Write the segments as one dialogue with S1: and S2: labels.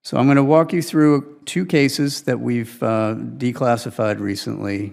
S1: So I'm going to walk you through two cases that we've declassified recently.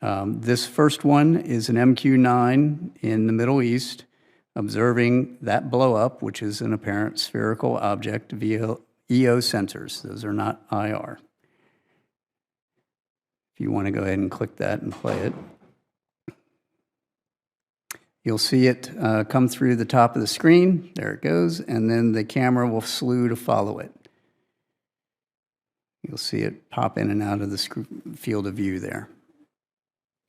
S1: This first one is an MQ-9 in the Middle East, observing that blow up, which is an apparent spherical object via EO sensors. Those are not IR. If you want to go ahead and click that and play it, you'll see it come through the top of the screen. There it goes, and then the camera will slew to follow it. You'll see it pop in and out of the field of view there.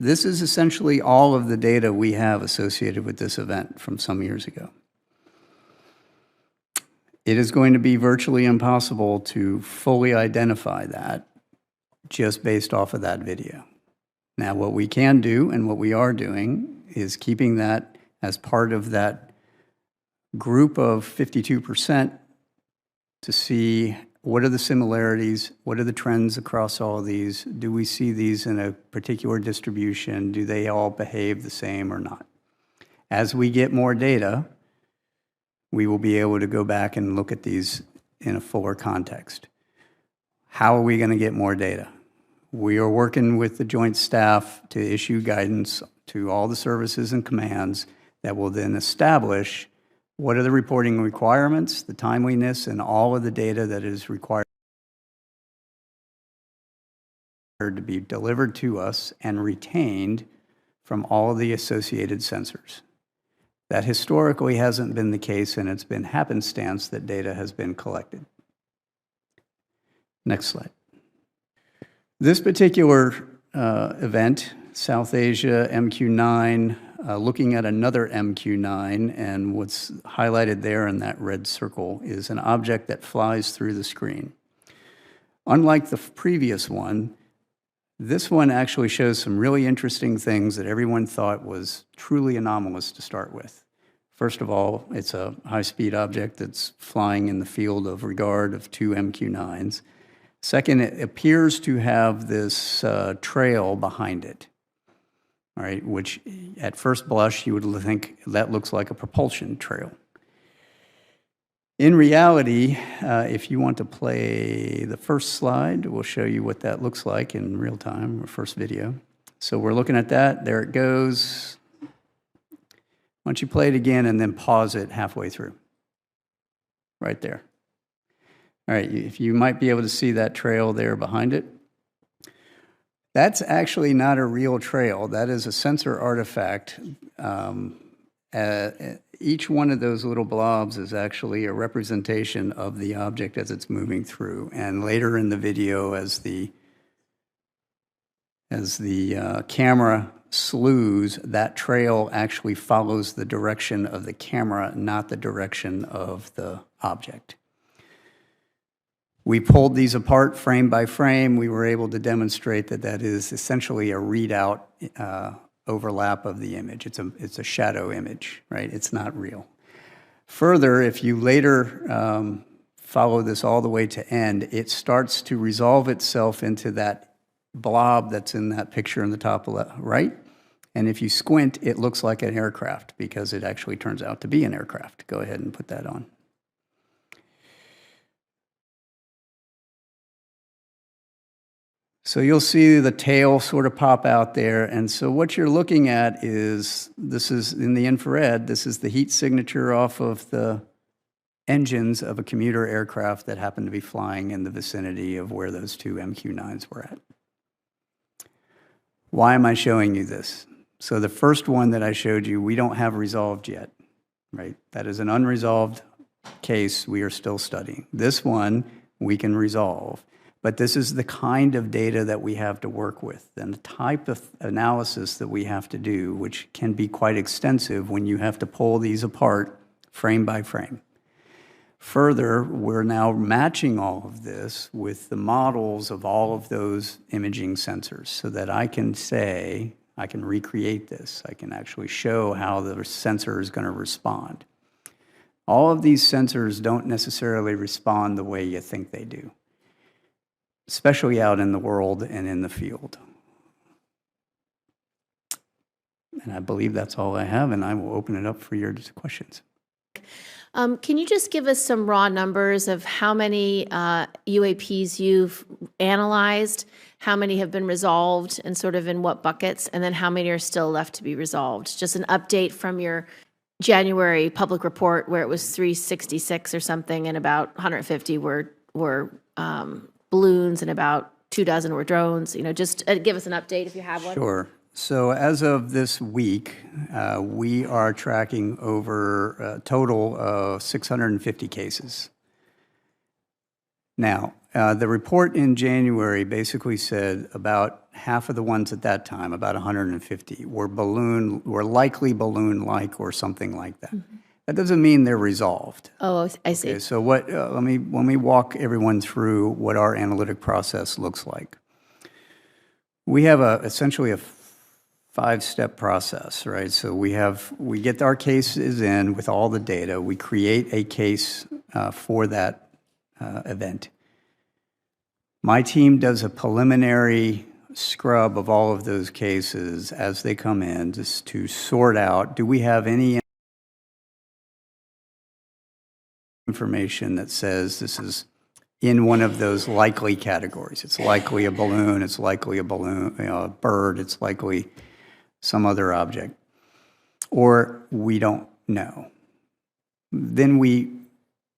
S1: This is essentially all of the data we have associated with this event from some years ago. It is going to be virtually impossible to fully identify that just based off of that video. Now, what we can do and what we are doing is keeping that as part of that group of 52% to see what are the similarities, what are the trends across all of these, do we see these in a particular distribution, do they all behave the same or not? As we get more data, we will be able to go back and look at these in a fuller context. How are we going to get more data? We are working with the Joint Staff to issue guidance to all the services and commands that will then establish what are the reporting requirements, the timeliness, and all of the data that is required to be delivered to us and retained from all of the associated sensors. That historically hasn't been the case, and it's been happenstance that data has been collected. Next slide. This particular event, South Asia MQ-9, looking at another MQ-9, and what's highlighted there in that red circle is an object that flies through the screen. Unlike the previous one, this one actually shows some really interesting things that everyone thought was truly anomalous to start with. First of all, it's a high-speed object that's flying in the field of regard of two MQ-9s. Second, it appears to have this trail behind it. All right, which at first blush you would think that looks like a propulsion trail. In reality, if you want to play the first slide, we'll show you what that looks like in real time, our first video. So we're looking at that, there it goes. Why don't you play it again and then pause it halfway through? Right there. All right, if you might be able to see that trail there behind it. That's actually not a real trail. That is a sensor artifact. Each one of those little blobs is actually a representation of the object as it's moving through. And later in the video, as the camera slews, that trail actually follows the direction of the camera, not the direction of the object. We pulled these apart frame by frame. We were able to demonstrate that that is essentially a readout overlap of the image. It's a shadow image, right? It's not real. Further, if you later follow this all the way to end, it starts to resolve itself into that blob that's in that picture in the top left, right? And if you squint, it looks like an aircraft because it actually turns out to be an aircraft. Go ahead and put that on. So you'll see the tail sort of pop out there. And so what you're looking at is, this is in the infrared, this is the heat signature off of the engines of a commuter aircraft that happened to be flying in the vicinity of where those two MQ-9s were at. Why am I showing you this? So the first one that I showed you, we don't have resolved yet, right? That is an unresolved case we are still studying. This one we can resolve. But this is the kind of data that we have to work with and the type of analysis that we have to do, which can be quite extensive when you have to pull these apart frame by frame. Further, we're now matching all of this with the models of all of those imaging sensors so that I can say, I can recreate this. I can actually show how the sensor is going to respond. All of these sensors don't necessarily respond the way you think they do, especially out in the world and in the field. And I believe that's all I have, and I will open it up for your questions.
S2: Can you just give us some raw numbers of how many UAPs you've analyzed, how many have been resolved, and sort of in what buckets, and then how many are still left to be resolved? Just an update from your January public report where it was 366 or something, and about 150 were balloons, and about 24 were drones. Just give us an update if you have one.
S1: Sure. So as of this week, we are tracking over a total of 650 cases. Now, the report in January basically said about half of the ones at that time, about 150, were likely balloon-like or something like that. Mm-hmm. That doesn't mean they're resolved.
S2: Oh, I see.
S1: Okay, so let me walk everyone through what our analytic process looks like. We have essentially a 5-step process, right? So we get our cases in with all the data. We create a case for that event. My team does a preliminary scrub of all of those cases as they come in, just to sort out, do we have any information that says this is in one of those likely categories? It's likely a balloon, it's likely a bird, it's likely some other object, or we don't know. Then we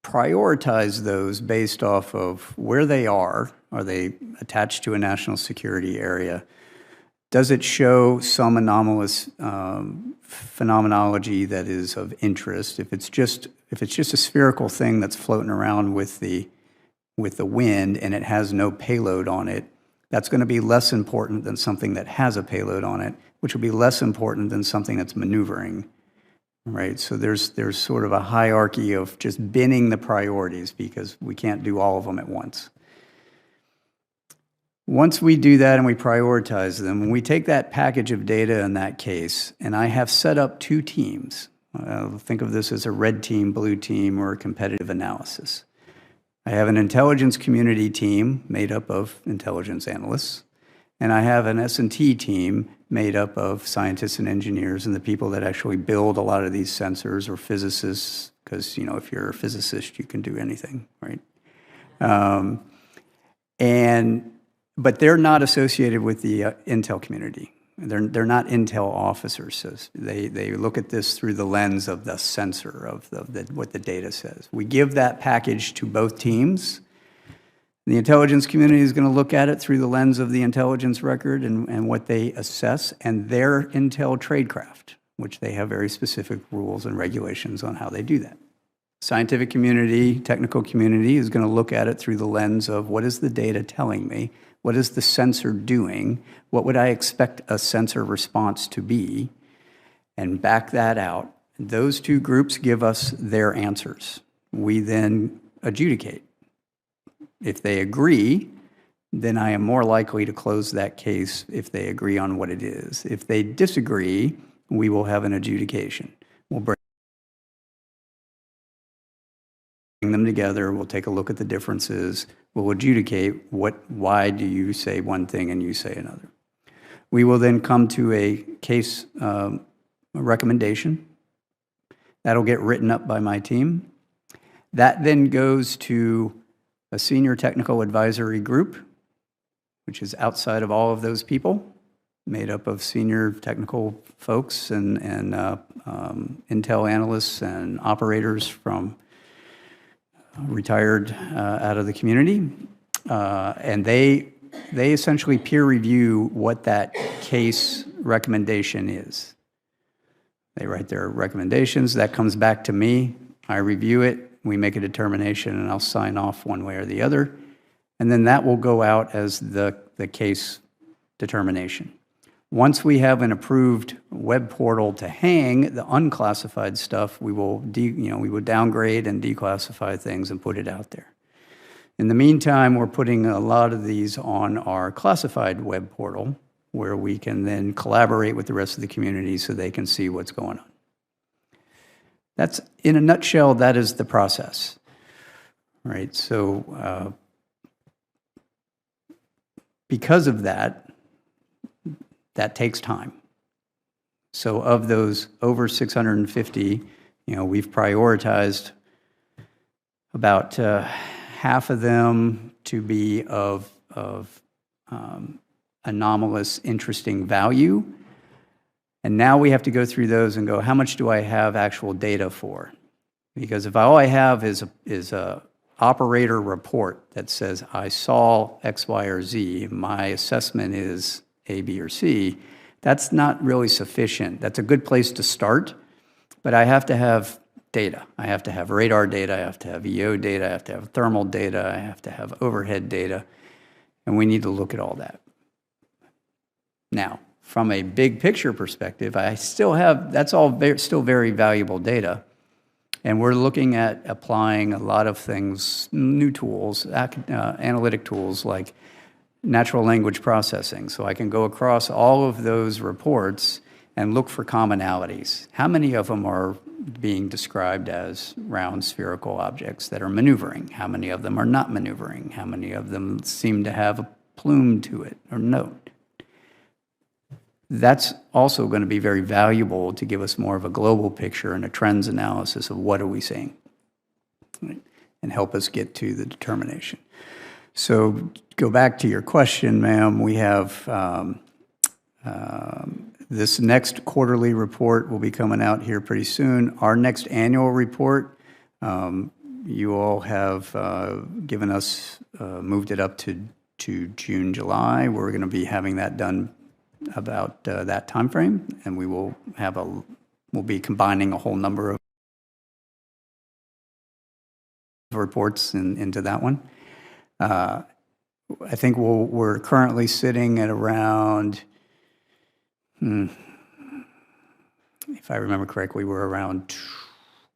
S1: prioritize those based off of where they are. Are they attached to a national security area? Does it show some anomalous phenomenology that is of interest? If it's just a spherical thing that's floating around with the wind and it has no payload on it, that's going to be less important than something that has a payload on it, which will be less important than something that's maneuvering, right? So there's sort of a hierarchy of just binning the priorities because we can't do all of them at once. Once we do that and we prioritize them, when we take that package of data in that case, and I have set up 2 teams, think of this as a red team, blue team, or a competitive analysis. I have an intelligence community team made up of intelligence analysts, and I have an S&T team made up of scientists and engineers and the people that actually build a lot of these sensors, or physicists, because if you're a physicist, you can do anything, right? But they're not associated with the intel community. They're not intel officers. So they look at this through the lens of the sensor, of what the data says. We give that package to both teams. The intelligence community is going to look at it through the lens of the intelligence record and what they assess, and their intel tradecraft, which they have very specific rules and regulations on how they do that. Scientific community, technical community is going to look at it through the lens of what is the data telling me? What is the sensor doing? What would I expect a sensor response to be? And back that out. Those 2 groups give us their answers. We then adjudicate. If they agree, then I am more likely to close that case if they agree on what it is. If they disagree, we will have an adjudication. We'll bring them together, we'll take a look at the differences, we'll adjudicate why do you say one thing and you say another. We will then come to a case recommendation. That'll get written up by my team. That then goes to a senior technical advisory group, which is outside of all of those people, made up of senior technical folks and intel analysts and operators from retired out of the community, and they essentially peer review what that case recommendation is. They write their recommendations, that comes back to me, I review it, we make a determination, and I'll sign off one way or the other, and then that will go out as the case determination. Once we have an approved web portal to hang the unclassified stuff, we will downgrade and declassify things and put it out there. In the meantime, we're putting a lot of these on our classified web portal, where we can then collaborate with the rest of the community so they can see what's going on. That's, in a nutshell, that is the process, right? So because of that, that takes time. So of those over 650, we've prioritized about half of them to be of anomalous, interesting value. And now we have to go through those and go, how much do I have actual data for? Because if all I have is a operator report that says I saw X, Y, or Z, my assessment is A, B, or C, that's not really sufficient. That's a good place to start, but I have to have data. I have to have radar data, I have to have EO data, I have to have thermal data, I have to have overhead data, and we need to look at all that. Now, from a big picture perspective, I still have, that's all still very valuable data. And we're looking at applying a lot of things, new tools, analytic tools like natural language processing. So I can go across all of those reports and look for commonalities. How many of them are being described as round spherical objects that are maneuvering? How many of them are not maneuvering? How many of them seem to have a plume to it or note? That's also going to be very valuable to give us more of a global picture and a trends analysis of what are we seeing, right? And help us get to the determination. So go back to your question, ma'am. We have this next quarterly report will be coming out here pretty soon. Our next annual report, you all have given us, moved it up to June, July. We're going to be having that done about that time frame, and we will have we'll be combining a whole number of reports into that one. I think we're currently sitting at around, if I remember correctly, we're around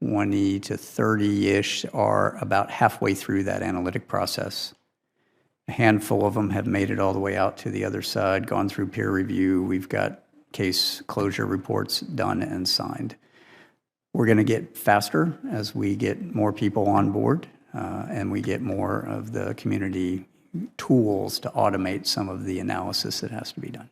S1: 20 to 30-ish are about halfway through that analytic process. A handful of them have made it all the way out to the other side, gone through peer review. We've got case closure reports done and signed. We're going to get faster as we get more people on board and we get more of the community tools to automate some of the analysis that has to be done.